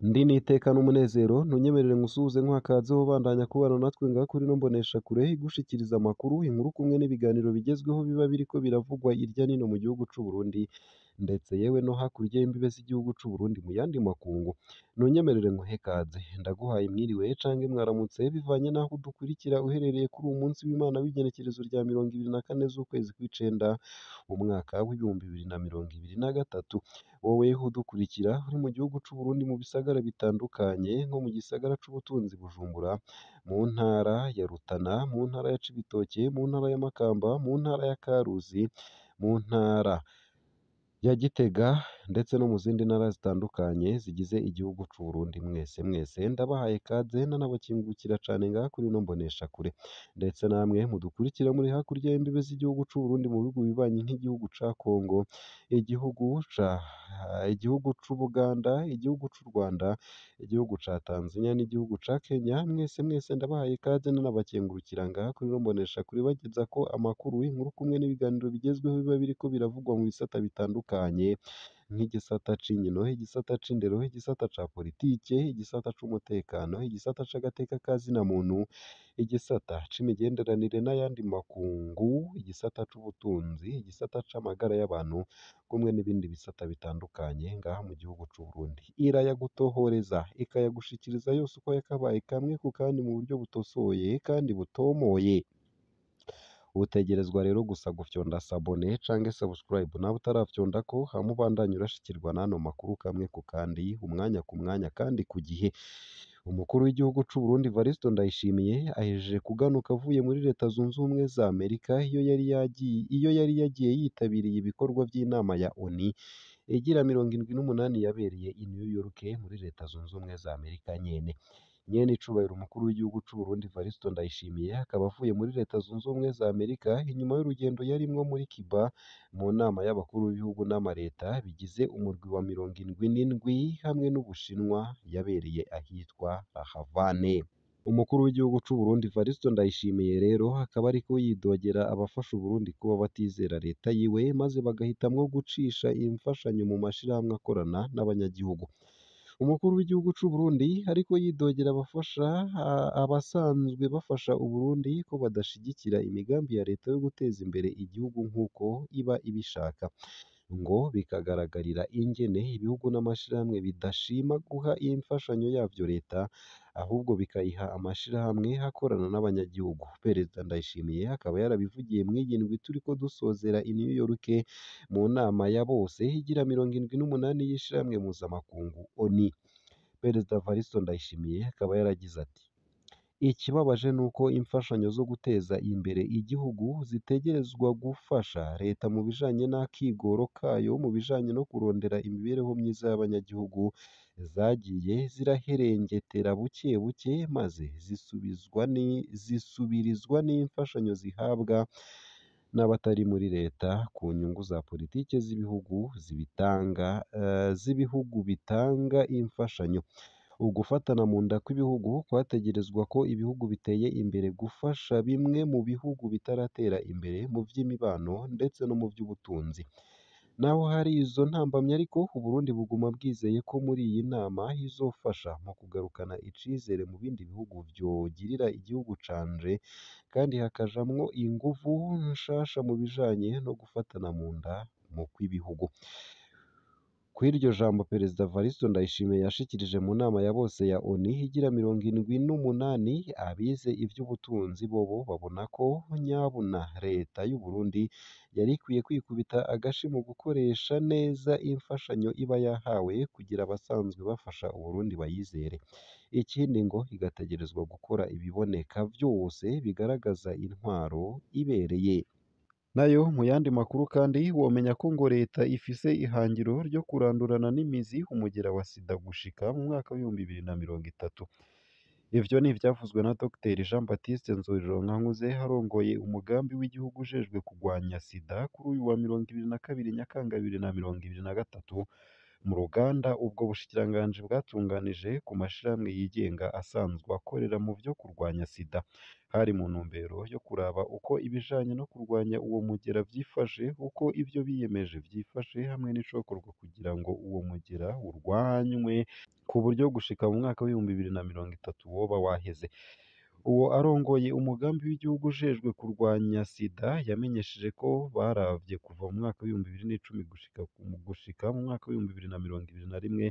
Ndi n'iteka n'umunezero ntunyemerere ngusuhuze nkwakazeho bandanya kubana natwe ngaha kuri ino mboneshakure igushikiriza amakuru, inkuru kumwe n'ibiganiro bigezweho biba biriko biravugwa irya nino mu gihugu c'u Burundi ndetse yewe no hakurya y'imbibe z'igihugu c'u Burundi mu yandi makungu. Ntunyemerere nguhe ikaze, ndaguhaye mwiriwe cange mwaramutse bivanye n'aho udukurikira uherereye kuri uwu munsi w'Imana w'igenekerezo rya 24 z'ukwezi kw'icenda umwaka w'ibihumbi 2023. Wowe udukurikira uri mu gihugu c'u Burundi mu bisagara bitandukanye nko mu gisagara c'ubutunzi Bujumbura, mu ntara ya Rutana, mu ntara ya Cibitoke, mu ntara ya Makamba, mu ntara ya Karuzi, mu ntara ya Gitega ndetse no mu zindi ntara zitandukanye zigize igihugu c'u Burundi. Mwese ndabahaye ikaze nanabakingurukira cane ngaha kuri ino mboneshakure, ndetse namwe mudukurikira muri hakurya y'imbibe z'igihugu c'u Burundi mu bihugu bibanyi nk'igihugu ca Kongo, igihugu c'Ubuganda, igihugu c'u Rwanda, igihugu ca Tanzania n'igihugu ca Kenya. Mwese ndabahaye ikaze nanabakengurukira ngaha kuri ino mboneshakure bagezako amakuru, inkuru kumwe n'ibiganiro bigezweho biba biriko biravugwa mu bisata bitandukanye nk'igisata c'inkino, igisata c'indero, igisata ca politike, igisata c'umutekano, igisata c'agateka ka zina muntu, igisata c'imigenderanire n'ayandi makungu, igisata c'ubutunzi, igisata c'amagara y'abantu kumwe n'ibindi bisata bitandukanye ngaha mu gihugu c'u Burundi. Irayagutohoreza ikayagushikiriza yose uko yakabaye kamwe ku kandi mu buryo butosoye kandi butomoye. Utegerezwa rero gusa gufyonda sabone canke subscribe nawe utarafyondako, hama ubandanye urashikirwa n'ano makuru kamwe ku kandi, umwanya ku mwanya kandi ku gihe. Umukuru w'igihugu c'u Burundi Evaristo Ndayishimiye ahejeje kuganuka avuye muri Leta Zunze Ubumwe za Amerika, iyo yari yagiye yitabiriye ibikorwa vy'inama ya ONU igira 78 yabereye i New York muri Leta Zunze Ubumwe za Amerika nyene. Nyen'icubahiro umukuru w'igihugu c'u Burundi Evaristo Ndayishimiye akaba avuye muri Leta Zunze Ubumwe za Amerika inyuma y'urugendo yarimwo muri Cuba mu nama y'abakuru b'ibihugu n'amareta bigize umurwi wa 77 hamwe n'Ubushinwa yabereye ahitwa La Havane. Umukuru w'igihugu c'u Burundi Evaristo Ndayishimiye rero akaba ariko yidogera abafasha Uburundi kuba batizera leta yiwe maze bagahitamwo gucisha imfashanyo mu mashirahamwe akorana n'abanyagihugu. Umukuru w'igihugu c'u Burundi ariko yidogera abasanzwe bafasha Uburundi ko badashigikira imigambi ya leta yo guteza imbere igihugu nk'uko iba ibishaka, ngo bikagaragarira ingene ibihugu n'amashirahamwe bidashima guha imfashanyo yavyo leta, ahubwo bikayiha amashirahamwe akorana n'abanyagihugu. Perezida Ndayishimiye akaba yarabivugiye mw'iyi ndwi turiko dusozera i New York mu nama ya bose igira 78 y'ishirahamwe mpuzamakungu ONU. Perezida Evaristo Ndayishimiye akaba yaragize ati: "Ikibabaje nuko imfashanyo zo guteza imbere igihugu zitegerezwa gufasha leta mu bijanye n'akigoro kayo mu bijanye no kurondera imibereho myiza y'abanyagihugu zagiye ziraherengetera buke buke maze zisubirizwa n'imfashanyo zihabwa n'abatari muri leta ku nyungu za politike z'ibihugu bitanga imfashanyo. Ugufatana mu nda kw'ibihugu kwategerezwa ko ibihugu biteye imbere gufasha bimwe mu bihugu bitaratera imbere mu vy'imibano ndetse no mu vy'ubutunzi. Naho hari izo ntambamyi ariko Uburundi buguma bwizeye ko muri iyi nama izofasha mu kugarukana icizere mu bindi bihugu vyogirira igihugu canje kandi hakajamwo inguvu nshasha mu bijanye no gufatana mu nda mu kw'ibihugu." Kw'iryo jambo Perezida Evaristo Ndayishimiye yashikirije mu nama ya bose ya ONU igira 78, abize ivy'ubutunzi bobo babona ko nyabuna leta y'u Burundi yari ikwiye kwikubita agashi mu gukoresha neza imfashanyo iba yahawe kugira abasanzwe bafasha Uburundi bayizere. Ikindi ngo igategerezwa gukora ibiboneka vyose bigaragaza intwaro ibereye. Nayo mu yandi makuru kandi womenya ko ngo leta ifise ihangiro ryo kurandurana n'imizi umugera wa sida gushika mu mwaka w'2030. Ivyo ni ivyavuzwe na Dr Jean Baptiste Nzorironkankuze arongoye umugambi w'igihugu ujejwe kurwanya sida kuri uyu wa 22 Nyakanga 2023 mu ruganda ubwo bushikiranganji bwatunganije ku mashirahamwe yigenga asanzwe akorera mu vyo kurwanya sida. hari mu ntumbero yo kuraba uko ibijanye no kurwanya uwo mugera vyifashe, uko ivyo biyemeje vyifashe hamwe n'icokorwa kugira ngo uwo mugera urwanywe ku buryo gushika mu mwaka w'ibihumbi bibiri na mirongo itatu woba waheze. Uwo arongoye umugambi w'igihugu ujejwe kurwanya sida yamenyesheje ko baravye kuva mu mwaka w'ibihumbi bibiri n'icumi gushika mu mwaka w'ibihumbi bibiri na mirongo ibiri na rimwe,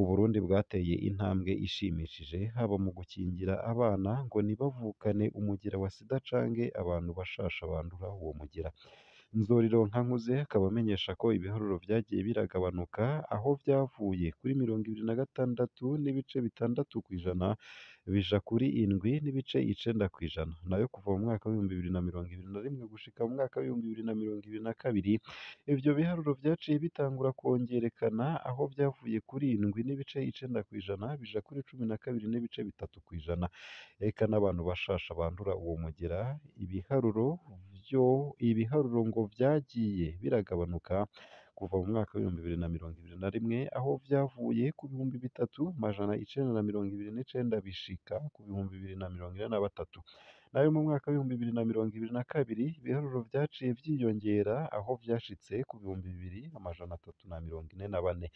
Uburundi bwateye intambwe ishimishije haba mu gukingira abana ngo ntibavukane umugera wa sida canke abantu bashasha bandura uwo mugera. Nzorironkankuze akaba amenyesha ko ibiharuro vyagiye biragabanuka aho vyavuye kuri 26.6% bija kuri 7.9%, nayo kuva mu mwaka w'ibihumbi bibiri na mirongo ibiri na rimwe gushika mu mwaka w'ibihumbi bibiri na mirongo ibiri na kabiri, ivyo biharuro vyaciye bitangura kwongerekana aho vyavuye kuri 7.9% bija kuri 12.3%. Eka n'abantu bashasha bandura uwo mugera, ibiharuro ngo vyagiye biragabanuka kuva mu mwaka w'ibihumbi bibiri na mirongo ibiri na rimwe, aho vyavuye ku 3,929 bishika ku 2,043. Nayo mu mwaka w'ibihumbi bibiri na mirongo ibiri na kabiri, ibiharuro vyaciye vyiyongera aho vyashitse ku 2,344.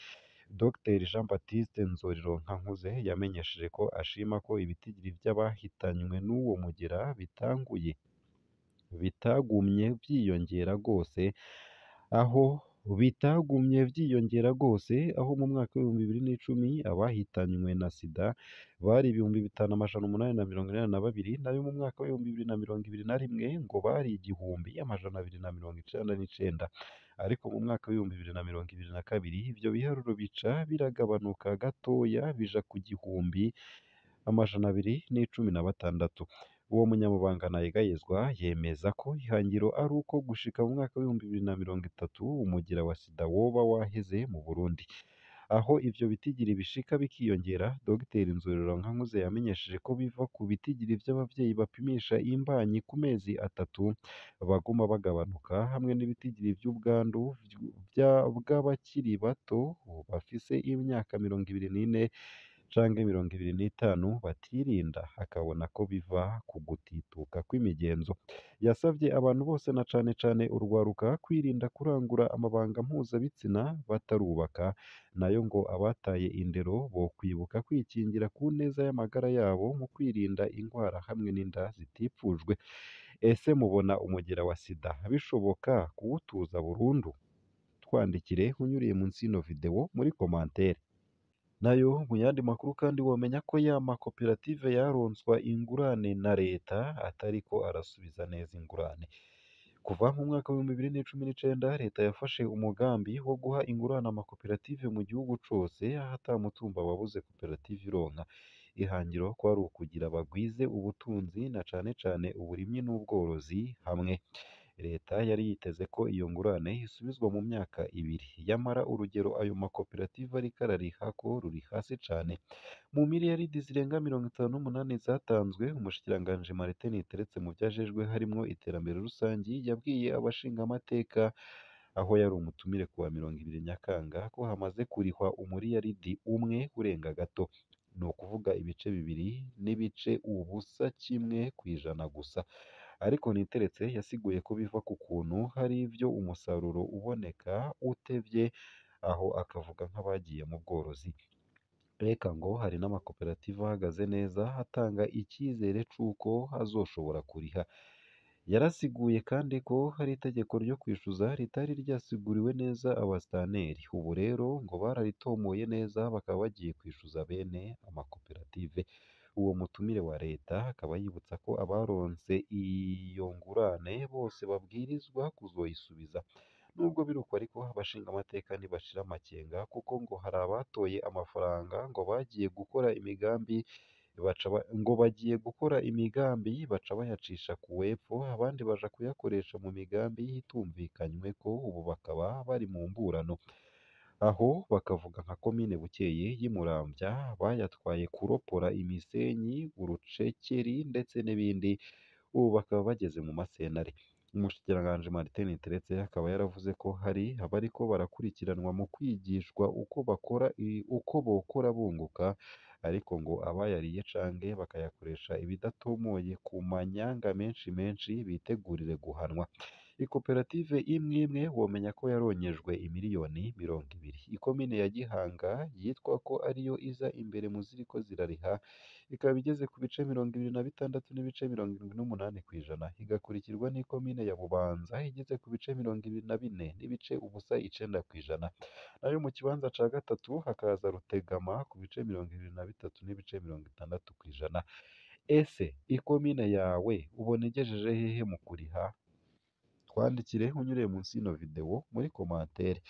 Dr Jean Baptiste Nzorironkankuze yamenyesheje ko ashima ko ibitigiri vy'abahitanywe n'uwo mugera bitagumye vyiyongera gose, aho mu mwaka w'ibihumbi bibiri n'icumi abahitanywe na sida bari 5,882, nayo mu mwaka w'ibihumbi bibiri na mirongo ibiri na rimwe ngo bari 1,299. Ariko mu mwaka w'ibihumbi bibiri na mirongo ibiri na kabiri ivyo biharuro bica biragabanuka gatoya bija ku 1,216. Uwo munyamabanga ntayegayezwa yemeza ko ihangiro ari uko gushika mu mwaka w'ibihumbi bibiri na mirongo itatu umugera wa sida woba waheze mu Burundi. Aho ivyo bitigiri bishika bikiyongera, Dr Nzorironkankuze yamenyesheje ko biva ku bitigiri vy'abavyeyi bapimisha imbanyi ku mezi atatu baguma bagabanuka, hamwe n'ibitigiri vy'ubwandu bw'abakiri bato bafise imyaka 24 canke 25 batirinda, akabona ko biva ku gutituka kw'imigenzo. Yasavye abantu bose na cane cane urwaruka kwirinda kurangura amabanga mpuzabitsina batarubaka, nayo ngo abataye indero bokwibuka kwikingira ku neza y'amagara yabo mu kwirinda ingwara hamwe n'inda zitipfujwe. Ese mubona umugera wa sida bishoboka kuwutuza burundu? Twandikire unyuriye munsi y'ino video muri commentaire. Nayo mu yandi makuru kandi womenya ko ya makoperative yaronswa ingurane na leta atariko arasubiza neza ingurane. Kuva mu mwaka w'ibihumbi bibiri n'icumi n'icenda, leta yafashe umugambi wo guha ingurane amakoperative mu gihugu cose, aho ata mutumba wabuze koperative ironka. Ihangiro kwari ukugira bagwize ubutunzi na cane cane uburimyi n'ubworozi hamwe. Leta yari yiteze ko iyo ngurane isubizwa mu myaka 2, yamara urugero ayo makoperative ariko ararihako ruri hasi cane. Mu miliyaridi zirenga 58 zatanzwe, umushikiranganji Martin Niteretse mu vyajejwe harimwo iterambere rusangi yabwiye abashingamateka aho yari umutumire kuwa 20 Nyakanga ko hamaze kurihwa umuriyaridi umwe urenga gato, ni ukuvuga ibice 2.1% gusa. Ariko Niteretse yasiguye ko biva ku kuntu hari ivyo umusaruro uboneka utevye, aho akavuga nk'abagiye mu bworozi. Eka ngo hari n'amakoperative ahagaze neza atanga icizere c'uko azoshobora kuriha. Yarasiguye kandi ko hari itegeko ryo kwishuza ritari ryasiguriwe neza abasitanteri, ubu rero ngo bararitomoye neza bakaba bagiye kwishuza bene amakoperative. Uwo mutumire wa leta akaba yibutsa ko abaronse iyo ngurane bose babwirizwa kuzoyisubiza. Nubwo biruko ariko abashingamateka ntibashira amakenga, kuko ngo hari abatoye amafaranga ngo bagiye gukora imigambi baca bayacisha ku wepfo, abandi baja kuyakoresha mu migambi itumvikanywe ko, ubu bakaba bari mu mburano. Aho bakavuga nka komine Bukeye y'i Muramvya bayatwaye kuropora imisenyi, urucekeri ndetse n'ibindi, ubu bakaba bageze mu masentare. Umushikiranganji Martin Teretse akaba yaravuze ko hari abariko barakurikiranwa mu kwigishwa uko bokora bunguka ariko ngo abayariye canke bakayakoresha ibidatomoye ku manyanga menshi bitegurire guhanwa. Ikoperative imwe imwe womenya ko yaronyejwe imiliyoni 20. Ikomine ya Gihanga yitwa ko ariyo iza imbere mu ziriko zirariha ikaba igeze ku bice 26 n'ibice 78 kw'ijana, igakurikirwa n'ikomine ya Bubanza igeze ku bice 24 n'ibice ubusa 9 kw'ijana, nayo mu kibanza ca gatatu hakaza Rutegama ku bice 23 n'ibice 60 kw'ijana. Ese ikomine yawe ubona igejeje hehe mu kuriha? Twandikire unyuriye munsi y'ino video muri komantere.